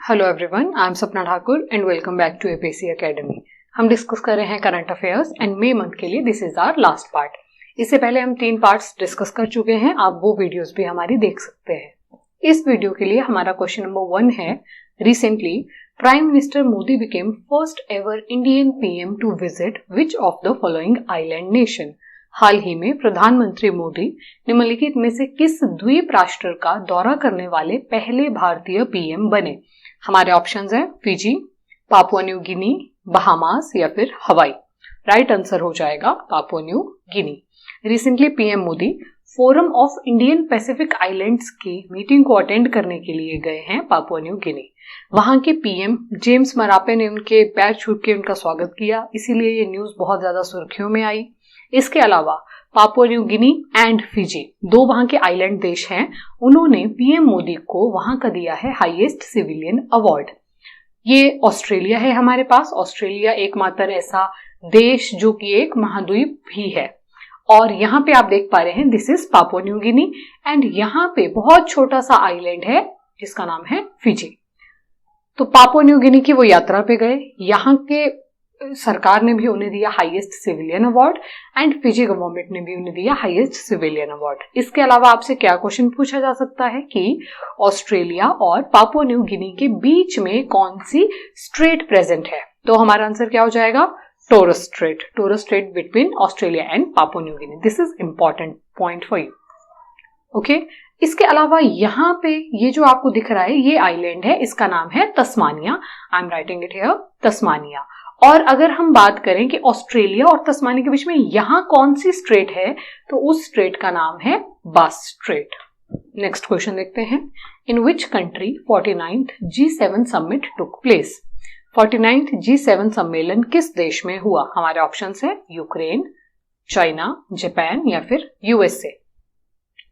Hello everyone, I am Sapna Thakur and welcome back to APSC academy. हम discuss कर रहे हैं current affairs and May month के लिए this is our last part. इससे पहले हम 3 पार्ट्स डिस्कस कर चुके हैं, आप वो वीडियोस भी हमारी देख सकते हैं। इस वीडियो के लिए हमारा क्वेश्चन नंबर 1 है, recently prime minister Modi became first ever Indian PM to visit which of the following island nation. हाल ही में प्रधानमंत्री मोदी निम्नलिखित में से किस द्वीप राष्ट्र का दौरा करने वाले पहले भारतीय पीएम बने। हमारे ऑप्शंस हैं फिजी, पापुआ न्यू गिनी, बहामास या फिर हवाई। राइट आंसर हो जाएगा Papua New Guinea. Recently PM Modi forum of Indian Pacific islands की मीटिंग को अटेंड करने के लिए गए हैं पापुआ न्यू गिनी। वहां के पीएम जेम्स मरापे ने उनके पैर छू के उनका स्वागत किया, इसीलिए ये न्यूज बहुत ज्यादा सुर्खियों में आई। इसके अलावा Papua New Guinea and Fiji, 2 वहां के आइलैंड देश हैं, उन्होंने पीएम मोदी को वहां का दिया है हाईएस्ट सिविलियन अवार्ड। ये ऑस्ट्रेलिया है हमारे पास। ऑस्ट्रेलिया एकमात्र ऐसा देश जो कि एक महाद्वीप भी है, और यहाँ पे आप देख पा रहे हैं this is Papua New Guinea and यहाँ पे बहुत छोटा सा आइलैंड है जिसका नाम है फिजी। तो पापुआ न्यू गिनी की वो यात्रा पे गए, यहाँ के सरकार ने भी उन्हें दिया highest civilian award and Fiji government ने भी उन्हें दिया हाईएस्ट सिविलियन अवार्ड। इसके अलावा आपसे क्या क्वेश्चन पूछा जा सकता है कि ऑस्ट्रेलिया और पापुआ न्यू गिनी के बीच में कौन सी स्ट्रेट प्रेजेंट है। तो हमारा आंसर क्या हो जाएगा, Torres strait. Torres strait between Australia and Papua New Guinea. This is important point for you. Okay, इसके अलावा यहाँ पे ये जो आपको दिख रहा है ये आइलैंड है, इसका नाम है Tasmania. I am writing it here, Tasmania. और अगर हम बात करें कि ऑस्ट्रेलिया और तस्मानिया के बीच में यहां कौन सी स्ट्रेट है, तो उस स्ट्रेट का नाम है बास स्ट्रेट। नेक्स्ट क्वेश्चन देखते हैं, in which country 49th G7 summit took place. 49th G7 सम्मेलन किस देश में हुआ। हमारे ऑप्शंस है यूक्रेन, चाइना, जापान या फिर यूएसए।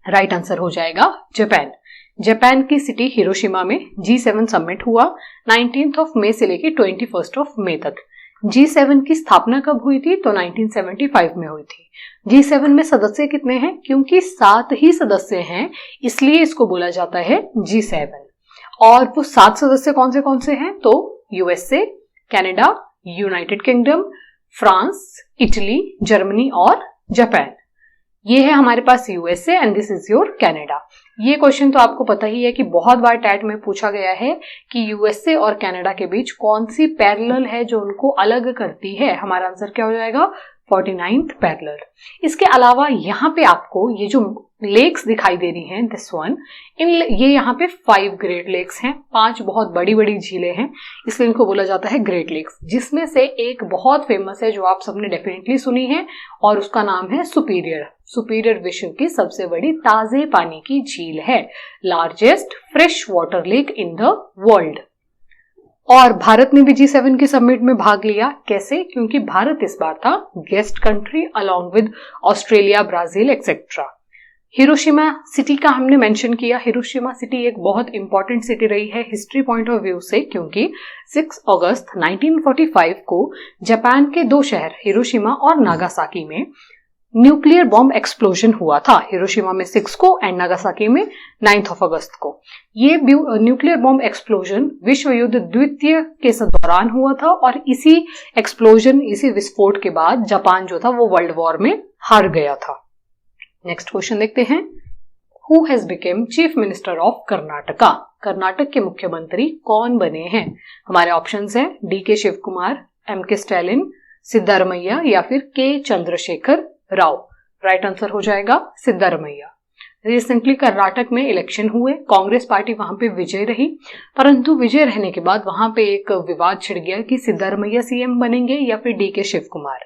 राइट आंसर हो जाएगा जापान। जापान की सिटी हिरोशिमा में G7 समिट हुआ 19th मई से लेकर 21st मई तक। G7 की स्थापना कब हुई थी, तो 1975 में हुई थी। G7 में सदस्य कितने हैं, क्योंकि 7 ही सदस्य हैं इसलिए इसको बोला जाता है G7। और वो 7 सदस्य कौन से हैं, तो USA, Canada, United Kingdom, France, Italy, Germany और जापान। ये है हमारे पास USA and this is your Canada. ये क्वेश्चन तो आपको पता ही है कि बहुत बार टैट में पूछा गया है कि यूएसए और कनाडा के बीच कौन सी पैरेलल है जो उनको अलग करती है। हमारा आंसर क्या हो जाएगा, 49th पैरेलल। इसके अलावा यहाँ पे आपको ये जो लेक्स दिखाई दे रही हैं, दिस वन, ये यहाँ पे 5 ग्रेट लेक्स हैं, 5 बहुत बड़ी बड़ी झीलें हैं, इसलिए इनको बोला जाता है ग्रेट लेक्स। जिसमें से एक बहुत फेमस है जो आप सबने डेफिनेटली सुनी है और उसका नाम है सुपीरियर। सुपीरियर विश्व की सबसे बड़ी ताजे पानी की झील है, largest fresh water lake in the world. और भारत ने भी G7 की समिट में भाग लिया। कैसे, क्योंकि भारत इस बार था guest country along with Australia, Brazil etcetera. Hiroshima city का हमने मेंशन किया। हिरोशिमा सिटी एक बहुत इंपॉर्टेंट सिटी रही है हिस्ट्री पॉइंट ऑफ व्यू से, क्योंकि 6 अगस्त 1945 को जापान के 2 शहर हिरोशिमा और नागासाकी में न्यूक्लियर बॉम्ब एक्सप्लोजन हुआ था। हिरोशिमा में 6 को एंड नागासाकी में 9 अगस्त को। ये न्यूक्लियर बॉम्ब एक्सप्लोजन विश्व युद्ध द्वितीय के दौरान हुआ था और इसी एक्सप्लोजन, इसी विस्फोट के बाद जापान जो था वो वर्ल्ड वॉर में हार गया था। नेक्स्ट क्वेश्चन देखते हैं, who has become chief minister of Karnataka. Karnataka के मुख्यमंत्री कौन बने हैं। हमारे ऑप्शंस हैं DK शिव कुमार, MK स्टैलिन, सिद्धारमैया या फिर के चंद्रशेखर राव। राइट आंसर हो जाएगा सिद्धारमैया। रिसेंटली कर्नाटक में इलेक्शन हुए, कांग्रेस पार्टी वहां पे विजय रही, परंतु विजय रहने के बाद वहां पे एक विवाद छिड़ गया कि सिद्धारमैया सीएम बनेंगे या फिर DK शिव कुमार।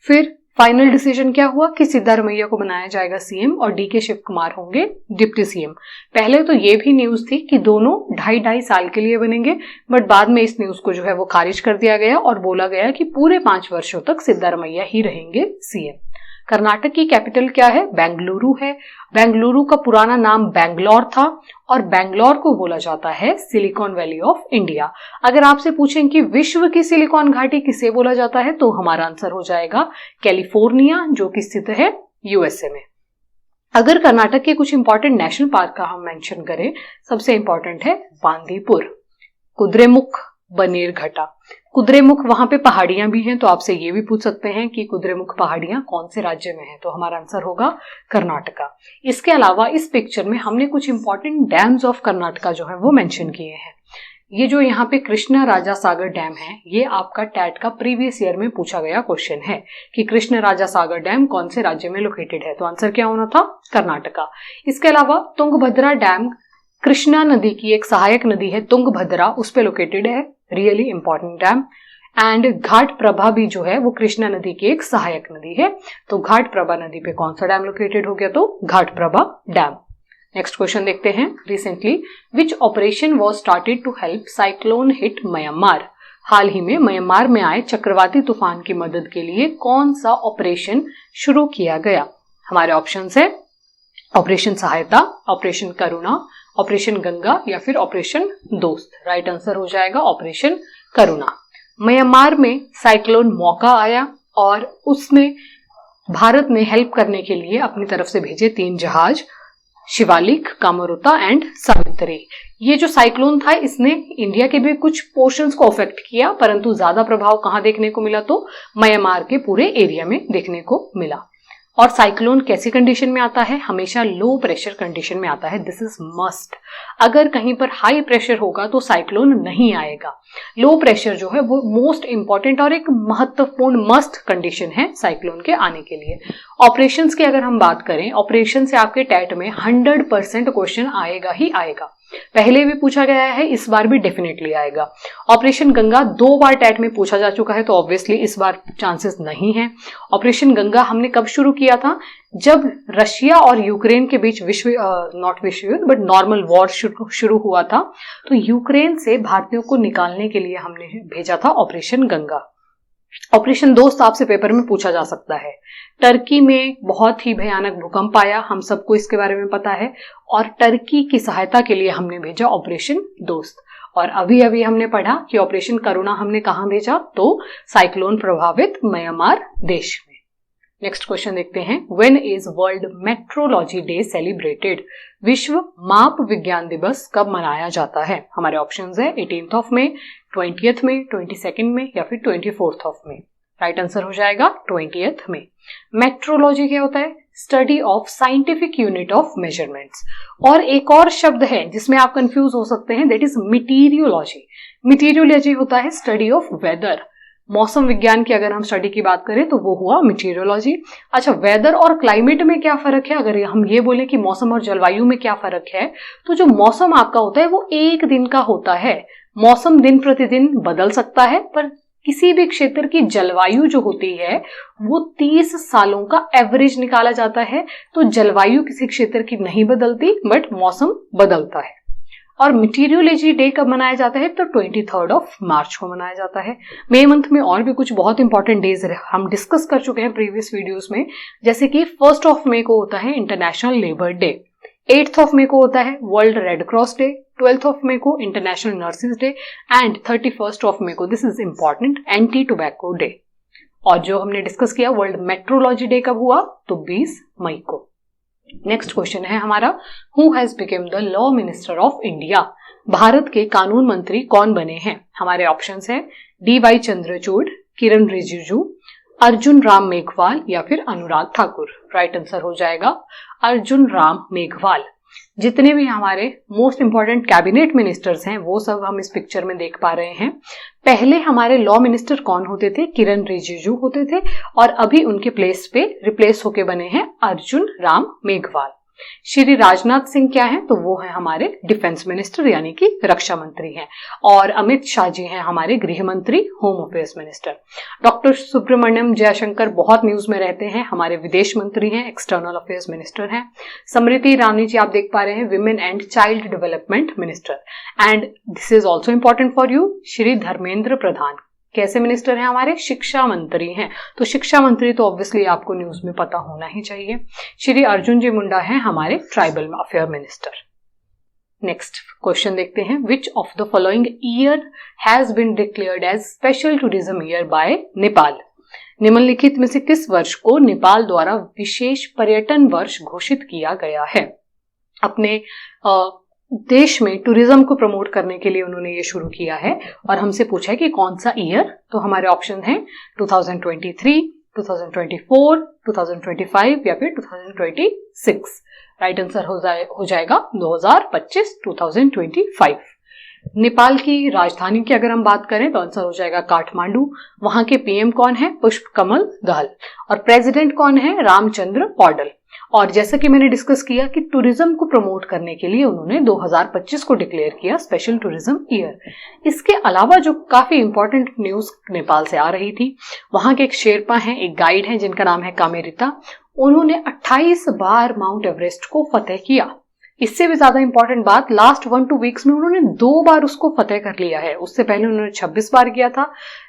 फिर फाइनल डिसीजन क्या हुआ कि सिद्धारमैया को बनाया जाएगा सीएम और DK शिव कुमार होंगे डिप्टी सीएम। पहले तो ये भी न्यूज थी कि दोनों 2.5 साल के लिए बनेंगे, बट बाद में इस न्यूज को जो है वो खारिज कर दिया गया और बोला गया कि पूरे 5 वर्षों तक सिद्धारमैया ही रहेंगे सीएम। कर्नाटक की कैपिटल क्या है, बेंगलुरु है। बेंगलुरु का पुराना नाम बैंगलोर था और बैंगलोर को बोला जाता है सिलिकॉन वैली ऑफ इंडिया। अगर आपसे पूछें कि विश्व की सिलिकॉन घाटी किसे बोला जाता है, तो हमारा आंसर हो जाएगा कैलिफोर्निया, जो कि स्थित है यूएसए में। अगर कर्नाटक के कुछ इंपॉर्टेंट नेशनल पार्क का हम मेंशन करें, सबसे इंपॉर्टेंट है बांदीपुर। कुद्रेमुख, बनेरघट्टा। कुद्रेमुख वहां पे पहाड़ियां भी हैं, तो आपसे ये भी पूछ सकते हैं कि कुद्रेमुख पहाड़ियां कौन से राज्य में है, तो हमारा आंसर होगा कर्नाटका। इसके अलावा इस पिक्चर में हमने कुछ इंपॉर्टेंट डैम्स ऑफ कर्नाटका जो है वो मेंशन किए हैं। ये जो यहाँ पे कृष्णा राजा सागर डैम है, ये आपका टैट का प्रीवियस ईयर में पूछा गया क्वेश्चन है कि कृष्ण राजा सागर डैम कौन से राज्य में लोकेटेड है, तो आंसर क्या होना था, कर्नाटका। इसके अलावा तुंगभद्रा डैम कृष्णा नदी की एक सहायक नदी है तुंगभद्रा, उस पे लोकेटेड है, रियली इंपॉर्टेंट डैम। एंड घाट प्रभा भी जो है वो कृष्णा नदी की एक सहायक नदी है, तो घाट प्रभा नदी पे कौन सा डैम लोकेटेड हो गया, तो Ghataprabha dam. Next question देखते हैं। Recently which operation was started to help cyclone hit Myanmar. हाल ही में म्यांमार में आए चक्रवाती तूफान की मदद के लिए कौन सा ऑपरेशन शुरू किया गया। हमारे ऑप्शंस है ऑपरेशन सहायता, ऑपरेशन करुणा, ऑपरेशन गंगा या फिर ऑपरेशन दोस्त। राइट आंसर हो जाएगा ऑपरेशन करुणा। म्यांमार में साइक्लोन मौका आया और उसमें भारत ने हेल्प करने के लिए अपनी तरफ से भेजे 3 जहाज, शिवालिक, कामोरुता एंड सावित्री। ये जो साइक्लोन था इसने इंडिया के भी कुछ पोर्शंस को अफेक्ट किया, परंतु ज्यादा प्रभाव कहां देखने को मिला, तो म्यांमार के पूरे एरिया में देखने को मिला। और साइक्लोन कैसी कंडीशन में आता है, हमेशा लो प्रेशर कंडीशन में आता है, दिस इज मस्ट। अगर कहीं पर हाई प्रेशर होगा तो साइक्लोन नहीं आएगा। लो प्रेशर जो है वो मोस्ट इंपॉर्टेंट और एक महत्वपूर्ण मस्ट कंडीशन है साइक्लोन के आने के लिए। ऑपरेशंस की अगर हम बात करें, ऑपरेशन से आपके टैट में 100% क्वेश्चन आएगा ही आएगा। पहले भी पूछा गया है, इस बार भी डेफिनेटली आएगा। ऑपरेशन गंगा 2 बार टैट में पूछा जा चुका है, तो ऑब्वियसली इस बार चांसेस नहीं है। ऑपरेशन गंगा हमने कब शुरू किया था, जब रशिया और यूक्रेन के बीच नॉट विश्व युद्ध बट नॉर्मल वॉर शुरू हुआ था, तो यूक्रेन से भारतीयों को निकालने के लिए हमने भेजा था ऑपरेशन गंगा। ऑपरेशन दोस्त आपसे पेपर में पूछा जा सकता है। टर्की में बहुत ही भयानक भूकंप आया, हम सबको इसके बारे में पता है, और टर्की की सहायता के लिए हमने भेजा ऑपरेशन दोस्त। और अभी अभी हमने पढ़ा कि ऑपरेशन करुणा हमने कहां भेजा, तो साइक्लोन प्रभावित म्यांमार देश में। नेक्स्ट क्वेश्चन देखते हैं। When is world metrology day celebrated. विश्व माप विज्ञान दिवस कब मनाया जाता है। हमारे ऑप्शंस है 18 मई, 20 मई, 22 मई या फिर 24 मई। राइट आंसर हो जाएगा 20 मई। मेट्रोलॉजी क्या होता है, study of scientific unit of measurements. और एक और शब्द है जिसमें आप कंफ्यूज हो सकते हैं, दैट इज मीटीरियोलॉजी। मीटीरियोलॉजी होता है स्टडी ऑफ वेदर। मौसम विज्ञान की अगर हम स्टडी की बात करें तो वो हुआ मीटीरियोलॉजी। अच्छा, वेदर और क्लाइमेट में क्या फर्क है, अगर हम ये बोले कि मौसम और जलवायु में क्या फर्क है, तो जो मौसम आपका होता है वो एक दिन का होता है। मौसम दिन प्रतिदिन बदल सकता है, पर किसी भी क्षेत्र की जलवायु जो होती है वो 30 सालों का एवरेज निकाला जाता है। तो जलवायु किसी क्षेत्र की नहीं बदलती, बट मौसम बदलता है। और मटीरियोलॉजी डे कब मनाया जाता है, तो 23 मार्च को मनाया जाता है। मई मंथ में और भी कुछ बहुत इंपॉर्टेंट डेज हम डिस्कस कर चुके हैं प्रीवियस वीडियोस में, जैसे कि 1 मई को होता है इंटरनेशनल लेबर डे, 8 मई को होता है वर्ल्ड रेड क्रॉस डे, 12 मई को इंटरनेशनल नर्सेज डे एंड 31 मई को, this is important, anti tobacco day. और जो हमने डिस्कस किया वर्ल्ड मेट्रोलॉजी डे कब हुआ, तो 20 मई को। नेक्स्ट क्वेश्चन है हमारा, who has became the law minister of India. Bharat के कानून मंत्री कौन बने हैं। हमारे ऑप्शंस हैं DY चंद्रचूड़, किरण रिजिजू, अर्जुन राम मेघवाल या फिर अनुराग ठाकुर। राइट आंसर हो जाएगा अर्जुन राम मेघवाल। जितने भी हमारे मोस्ट इंपॉर्टेंट कैबिनेट मिनिस्टर्स हैं वो सब हम इस पिक्चर में देख पा रहे हैं। पहले हमारे लॉ मिनिस्टर कौन होते थे, किरण रिजिजू होते थे, और अभी उनके प्लेस पे रिप्लेस होके बने हैं अर्जुन राम मेघवाल। श्री राजनाथ सिंह क्या है, तो वो है हमारे डिफेंस मिनिस्टर यानी कि रक्षा मंत्री हैं, और अमित शाह जी हैं हमारे गृह मंत्री, home affairs minister. Doctor Subrahmanyam Jaishankar बहुत न्यूज में रहते हैं, हमारे विदेश मंत्री हैं, एक्सटर्नल अफेयर्स मिनिस्टर हैं। स्मृति ईरानी जी आप देख पा रहे हैं, women and child development minister. And this is also important for you, Shri Dharmendra Pradhan कैसे मिनिस्टर हैं, हमारे शिक्षा मंत्री हैं। तो शिक्षा मंत्री तो ऑब्वियसली आपको न्यूज में पता होना ही चाहिए। श्री अर्जुन जी मुंडा हैं हमारे tribal affair minister. Next question देखते हैं, which of the following year has been declared as special tourism year by Nepal. निम्नलिखित में से किस वर्ष को नेपाल द्वारा विशेष पर्यटन वर्ष घोषित किया गया है। अपने देश में टूरिज्म को प्रमोट करने के लिए उन्होंने ये शुरू किया है और हमसे पूछा है कि कौन सा ईयर। तो हमारे ऑप्शन हैं 2023, 2024, 2025 या फिर 2026। राइट आंसर हो जाएगा 2025, 2025। नेपाल की राजधानी की अगर हम बात करें तो आंसर हो जाएगा काठमांडू। वहां के पीएम कौन है? पुष्प कमल दहल। और प्रेसिडेंट कौन है? रामचंद्र पौडल। और जैसा कि मैंने डिस्कस किया कि टूरिज्म को प्रमोट करने के लिए उन्होंने 2025 को डिक्लेयर किया स्पेशल टूरिज्म ईयर। इसके अलावा जो काफी इंपॉर्टेंट न्यूज नेपाल से आ रही थी, वहां के एक शेरपा हैं, एक गाइड हैं जिनका नाम है कामेरिता। उन्होंने 28 बार माउंट एवरेस्ट को फतेह किया। इससे भी ज्यादा इंपॉर्टेंट बात, लास्ट 1-2 वीक्स में उन्होंने 2 बार उसको फतेह कर लिया है। उससे पहले उन्होंने 26 बार किया था,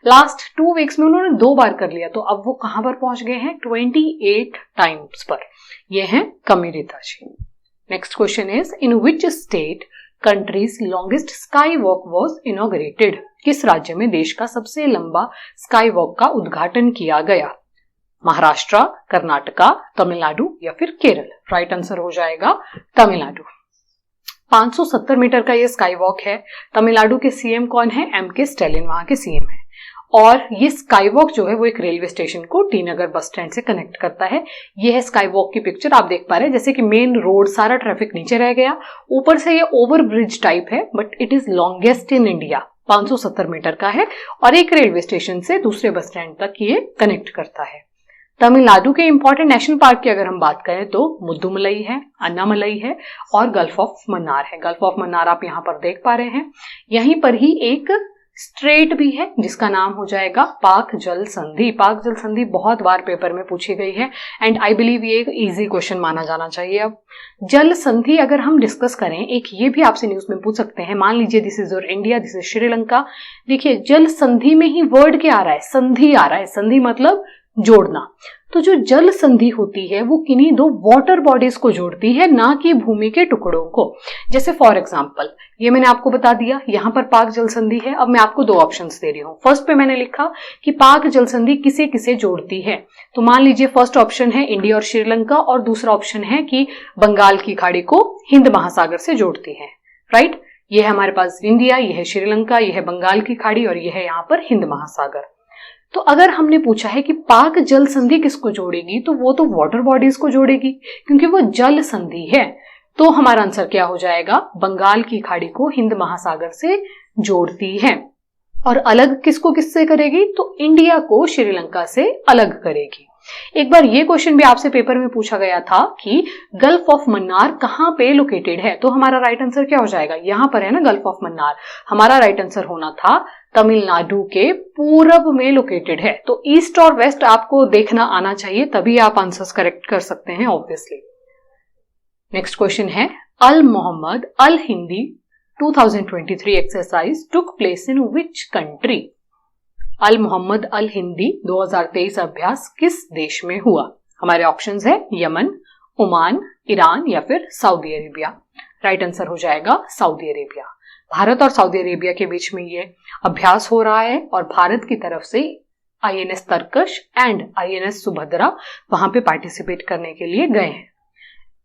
लास्ट 2 वीक्स में उन्होंने 2 बार कर लिया। तो अब वो कहां पर पहुंच गए हैं? 28 टाइम्स पर। ये हैं कमेरिता ji. Next question is, in which state countries longest sky walk was inaugurated? किस राज्य में देश का सबसे लंबा स्काई वॉक का उद्घाटन किया गया? महाराष्ट्र, कर्नाटका, तमिलनाडु या फिर केरल? राइट आंसर हो जाएगा तमिलनाडु। 570 मीटर का ये स्काई वॉक है। तमिलनाडु के सीएम कौन है? एमके स्टैलिन वहां के सीएम है। और ये स्काई वॉक जो है वो एक रेलवे स्टेशन को टी नगर बस स्टैंड से कनेक्ट करता है। ये है स्काई वॉक की पिक्चर, आप देख पा रहे हैं जैसे कि मेन रोड सारा ट्रैफिक नीचे रह गया, ऊपर से ये ओवर ब्रिज टाइप है, but it is longest in India. 570 meter का है और एक रेलवे स्टेशन से दूसरे बस स्टैंड तक ये कनेक्ट करता है। तमिलनाडु के इंपॉर्टेंट नेशनल पार्क की अगर हम बात करें तो मुद्दुमलई है, अन्नामलई है और गल्फ ऑफ मन्नार है। गल्फ ऑफ मन्नार आप यहां पर देख पा रहे हैं। यहीं पर ही एक स्ट्रेट भी है जिसका नाम हो जाएगा पाक जल संधि। पाक जल संधि बहुत बार पेपर में पूछी गई है एंड आई बिलीव ये एक इजी क्वेश्चन माना जाना चाहिए। अब जल संधि अगर हम डिस्कस करें, एक ये भी आपसे न्यूज में पूछ सकते हैं, मान लीजिए this is your India, this is Sri Lanka. देखिए जल संधि में ही वर्ड क्या आ रहा है? संधि आ रहा है। संधि मतलब जोड़ना। तो जो जल संधि होती है वो किन्हीं 2 वाटर बॉडीज को जोड़ती है, ना कि भूमि के टुकड़ों को। जैसे फॉर एग्जांपल ये मैंने आपको बता दिया, यहां पर पाक जल संधि है। अब मैं आपको 2 ऑप्शंस दे रही हूं। फर्स्ट पे मैंने लिखा कि पाक जल संधि किसे किसे जोड़ती है, तो मान लीजिए फर्स्ट ऑप्शन है इंडिया और श्रीलंका और दूसरा ऑप्शन है कि बंगाल की खाड़ी को हिंद महासागर से जोड़ती है। राइट, ये है हमारे पास इंडिया, ये है श्रीलंका, ये है बंगाल की खाड़ी और ये है यहां पर हिंद महासागर। तो अगर हमने पूछा है कि पाक जल संधि किसको जोड़ेगी, तो वो तो वाटर बॉडीज को जोड़ेगी क्योंकि वो जल संधि है। तो हमारा आंसर क्या हो जाएगा? बंगाल की खाड़ी को हिंद महासागर से जोड़ती है। और अलग किसको किससे करेगी? तो इंडिया को श्रीलंका से अलग करेगी। एक बार ये क्वेश्चन भी आपसे पेपर में पूछा गया था कि गल्फ ऑफ मन्नार कहां पे लोकेटेड है, तो हमारा राइट आंसर क्या हो जाएगा? यहां पर है ना गल्फ ऑफ मन्नार। हमारा राइट आंसर होना था तमिलनाडु के पूरब में लोकेटेड है। तो ईस्ट और वेस्ट आपको देखना आना चाहिए, तभी आप आंसर्स करेक्ट कर सकते हैं ऑब्वियसली। नेक्स्ट क्वेश्चन है, Al Mohammed Al Hindi 2023 exercise took place in which country? Al Mohammed Al Hindi 2023 अभ्यास किस देश में हुआ? हमारे ऑप्शंस है यमन, ओमान, ईरान या फिर सऊदी अरेबिया। राइट आंसर हो जाएगा सऊदी अरेबिया। भारत और सऊदी अरेबिया के बीच में ये अभ्यास हो रहा है और भारत की तरफ से INS Tarkash and INS Subhadra वहां पे पार्टिसिपेट करने के लिए गए हैं।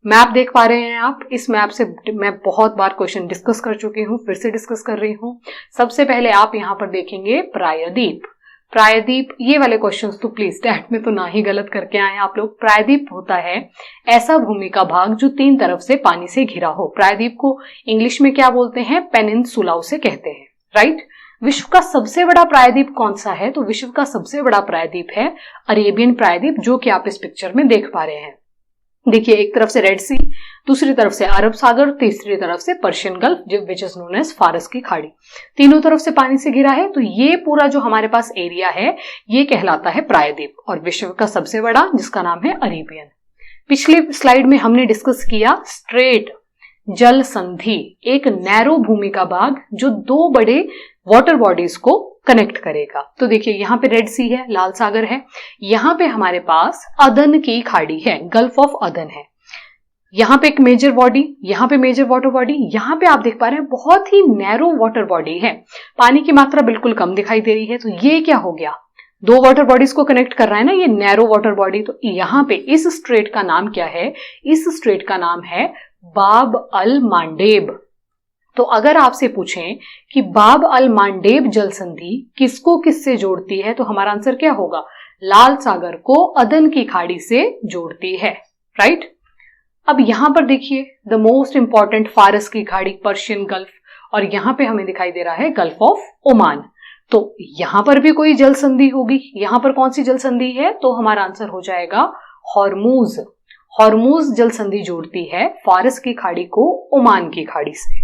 मैप देख पा रहे हैं आप, इस मैप से मैं बहुत बार क्वेश्चन डिस्कस कर चुकी हूं, फिर से डिस्कस कर रही हूं। सबसे पहले आप यहां पर देखेंगे प्रायद्वीप। प्रायद्वीप, ये वाले क्वेश्चंस तो प्लीज डैट में तो ना ही गलत करके आए आप लोग। प्रायद्वीप होता है ऐसा भूमि का भाग जो 3 तरफ से पानी से घिरा हो। प्रायद्वीप को इंग्लिश में क्या बोलते हैं? पेनिनसुला उसे कहते हैं। राइट। विश्व का सबसे बड़ा प्रायद्वीप कौन सा है? तो विश्व का सबसे बड़ा प्रायद्वीप है अरेबियन प्रायद्वीप, जो कि आप इस पिक्चर में देख पा रहे हैं। देखिए एक तरफ से रेड सी, दूसरी तरफ से अरब सागर, तीसरी तरफ से Persian gulf which is known as फारस की खाड़ी। तीनों तरफ से पानी से घिरा है। तो ये पूरा जो हमारे पास एरिया है ये कहलाता है प्रायद्वीप और विश्व का सबसे बड़ा जिसका नाम है अरेबियन। पिछली स्लाइड में हमने डिस्कस किया स्ट्रेट जल संधि, एक नैरो भूमि का भाग जो 2 बड़े वाटर बॉडीज को कनेक्ट करेगा। तो देखिए यहाँ पे रेड सी है, लाल सागर है, यहाँ पे हमारे पास अदन की खाड़ी है, गल्फ ऑफ अदन है। यहाँ पे एक मेजर बॉडी, यहाँ पे मेजर वाटर बॉडी, यहाँ पे आप देख पा रहे हैं बहुत ही नैरो वाटर बॉडी है, पानी की मात्रा बिल्कुल कम दिखाई दे रही है। तो ये क्या हो गया? 2 वाटर बॉडीज को कनेक्ट कर रहा है ना ये नैरो वाटर बॉडी। तो यहाँ पे इस स्ट्रेट का नाम क्या है? इस स्ट्रेट का नाम है बाब अल मांडेब। तो अगर आपसे पूछें कि बाब अल मांडेब जल संधि किसको किससे जोड़ती है, तो हमारा आंसर क्या होगा? लाल सागर को अदन की खाड़ी से जोड़ती है, राइट। अब यहां पर देखिए द मोस्ट इंपॉर्टेंट फारस की खाड़ी, पर्शियन गल्फ, और यहां पे हमें दिखाई दे रहा है गल्फ ऑफ ओमान। तो यहां पर भी कोई जल संधि होगी। यहां पर कौन सी जल संधि है? तो हमारा आंसर हो जाएगा हॉर्मूज। हॉर्मूज जल संधि जोड़ती है फारस की खाड़ी को ओमान की खाड़ी से।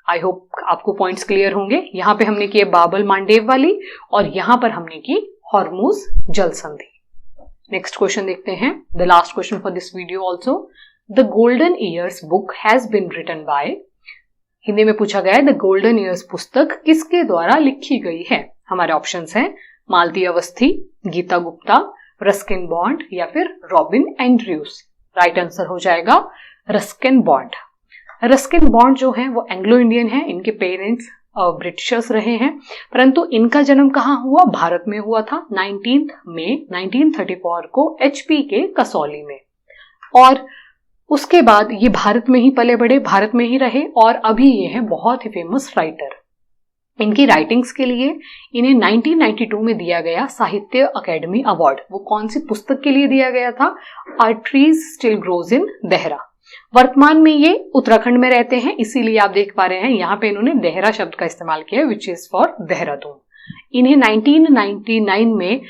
आई होप आपको पॉइंट्स क्लियर होंगे। यहां पे हमने की बाबल मांडेव वाली और यहां पर हमने की हॉर्मूज जल संधि। नेक्स्ट क्वेश्चन देखते हैं, the last question for this video also. The golden years book has been written by, Hindi में पूछा गया है द गोल्डन ईयर्स पुस्तक किसके द्वारा लिखी गई है? हमारे ऑप्शंस हैं मालती अवस्थी, गीता गुप्ता, रस्किन बॉन्ड या फिर रॉबिन एंड्रयूज। राइट आंसर हो जाएगा रस्किन बॉन्ड। रस्किन बॉन्ड जो है वो एंग्लो इंडियन है, इनके पेरेंट्स ब्रिटिशर्स रहे हैं, परंतु इनका जन्म कहाँ हुआ? भारत में हुआ था 19 मई 1934 को एचपी के कसौली में। और उसके बाद ये भारत में ही पले बड़े, भारत में ही रहे और अभी ये है बहुत ही फेमस राइटर। इनकी राइटिंग्स के लिए इन्हें 1992 में दिया गया साहित्य अकेडमी अवार्ड। वो कौन सी पुस्तक के लिए दिया गया था? Our trees still grows in Dehra. वर्तमान में ये उत्तराखंड में रहते हैं, इसीलिए आप देख पा रहे हैं यहाँ पे इन्होंने देहरा शब्द का इस्तेमाल किया, विच इज फॉर देहरादून। इन्हें 1999 में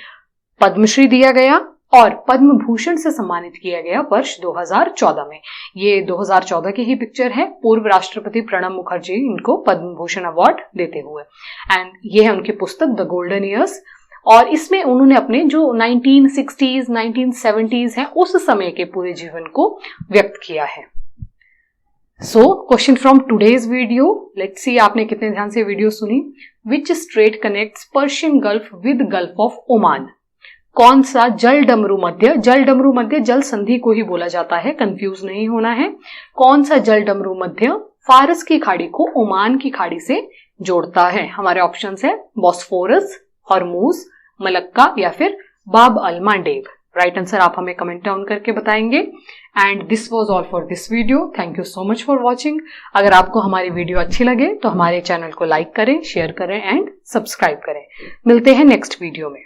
पद्मश्री दिया गया और पद्म भूषण से सम्मानित किया गया वर्ष 2014 में। ये 2014 की ही पिक्चर है, पूर्व राष्ट्रपति प्रणब मुखर्जी इनको पद्म भूषण अवार्ड देते हुए। एंड ये है उनकी पुस्तक द गोल्डन ईयर्स, और इसमें उन्होंने अपने जो 1960s 1970s हैं उस समय के पूरे जीवन को व्यक्त किया है। So question from today's video, let's see आपने कितने ध्यान से वीडियो सुनी। Which strait connects Persian Gulf with Gulf of Oman? कौन सा जल डमरू मध्य, जल डमरू मध्य जल संधि को ही बोला जाता है, कंफ्यूज नहीं होना है। कौन सा जल डमरू मध्य फारस की खाड़ी को ओमान की खाड़ी से जोड़ता है? हमारे ऑप्शंस है बॉस्फोरस, हॉर्मूज, मलक्का या फिर बाब अल मांडेब। राइट आंसर आप हमें कमेंट डाउन करके बताएंगे। And this was all for this video. Thank you so much for watching. अगर आपको हमारी वीडियो अच्छी लगे तो हमारे चैनल को लाइक करें, शेयर करें एंड सब्सक्राइब करें। मिलते हैं नेक्स्ट वीडियो में।